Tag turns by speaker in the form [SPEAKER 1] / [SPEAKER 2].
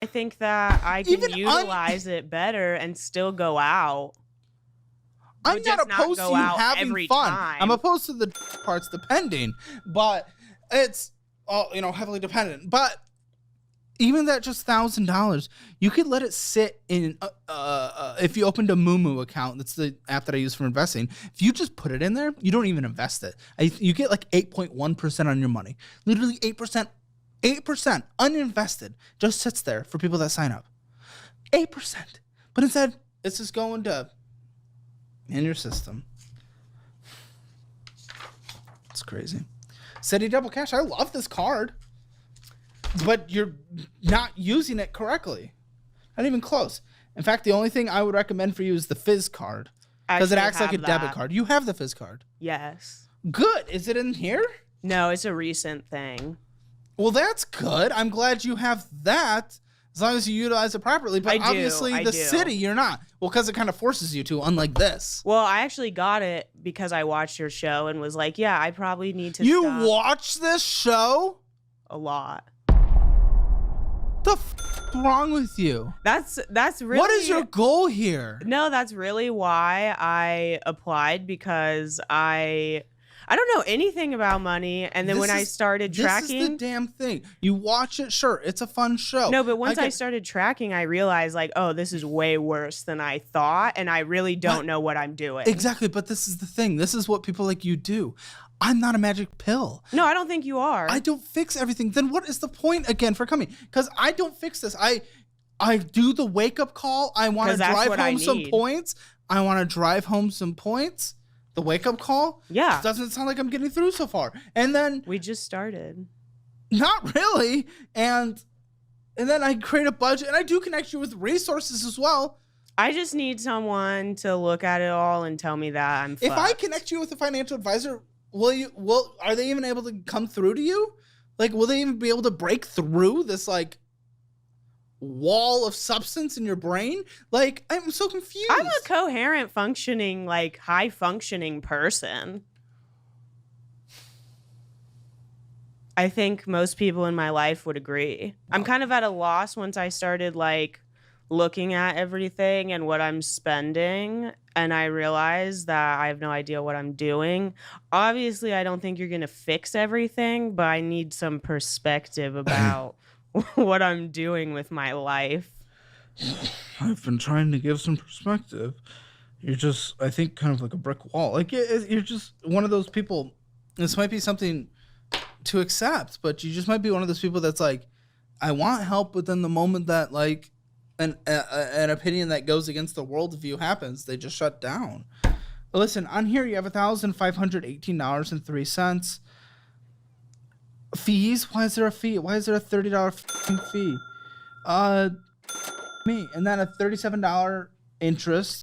[SPEAKER 1] I think that I can
[SPEAKER 2] Even
[SPEAKER 1] utilize it better and still go out.
[SPEAKER 2] I'm
[SPEAKER 1] But
[SPEAKER 2] not
[SPEAKER 1] just not
[SPEAKER 2] opposed to
[SPEAKER 1] go
[SPEAKER 2] you
[SPEAKER 1] out
[SPEAKER 2] having
[SPEAKER 1] every
[SPEAKER 2] fun. I'm
[SPEAKER 1] time.
[SPEAKER 2] opposed to the parts depending, but it's all, heavily dependent. But even that just $1,000, you could let it sit in. If you opened a Moomoo account, that's the app that I use for investing. If you just put it in there, you don't even invest it. You get like 8.1% on your money. Literally 8%, 8% uninvested just sits there for people that sign up. 8%, but instead it's just going to in your system. It's crazy. City Double Cash. I love this card. But you're not using it correctly. Not even close. In fact, the only thing I would recommend for you is the Fizz card. Because it acts like a debit card. You have the Fizz card.
[SPEAKER 1] Yes.
[SPEAKER 2] Good. Is it in here?
[SPEAKER 1] No, it's a recent thing.
[SPEAKER 2] Well, that's good. I'm glad you have that. As long as you utilize it properly. But obviously the city, you're not. Well, because it kind of forces you to, unlike this.
[SPEAKER 1] Well, I actually got it because I watched your show and was like, yeah, I probably need to
[SPEAKER 2] You
[SPEAKER 1] stop
[SPEAKER 2] watch this show?
[SPEAKER 1] a lot.
[SPEAKER 2] The wrong with you?
[SPEAKER 1] That's really.
[SPEAKER 2] What is your goal here?
[SPEAKER 1] No, that's really why I applied, because I don't know anything about money, and then when I started tracking,
[SPEAKER 2] this is the damn thing. You watch it, sure, it's a fun show.
[SPEAKER 1] No, but once I started tracking, I realized like, oh, this is way worse than I thought, and I really don't know what I'm doing.
[SPEAKER 2] Exactly, but this is the thing. This is what people like you do. I'm not a magic pill.
[SPEAKER 1] No, I don't think you are.
[SPEAKER 2] I don't fix everything. Then what is the point again for coming? Because I don't fix this. I do the wake up call. I want to drive home some points. I want to drive home some points. The wake up call.
[SPEAKER 1] Yeah.
[SPEAKER 2] It doesn't sound like I'm getting through so far. And then
[SPEAKER 1] we just started.
[SPEAKER 2] Not really. And then I create a budget, and I do connect you with resources as well.
[SPEAKER 1] I just need someone to look at it all and tell me that I'm fucked.
[SPEAKER 2] If I connect you with a financial advisor, are they even able to come through to you? Like, will they even be able to break through this like wall of substance in your brain? Like, I'm so confused.
[SPEAKER 1] I'm a coherent, functioning, like high functioning person. I think most people in my life would agree. I'm kind of at a loss once I started like looking at everything and what I'm spending, and I realized that I have no idea what I'm doing. Obviously, I don't think you're going to fix everything, but I need some perspective about what I'm doing with my life.
[SPEAKER 2] I've been trying to give some perspective. You're just, I think, kind of like a brick wall. Like, you're just one of those people. This might be something to accept, but you just might be one of those people that's like, I want help, but then the moment that like an opinion that goes against the worldview happens, they just shut down. Listen, on here you have $1,518.03. Fees? Why is there a fee? Why is there a $30 fee? Me. And then a $37 interest.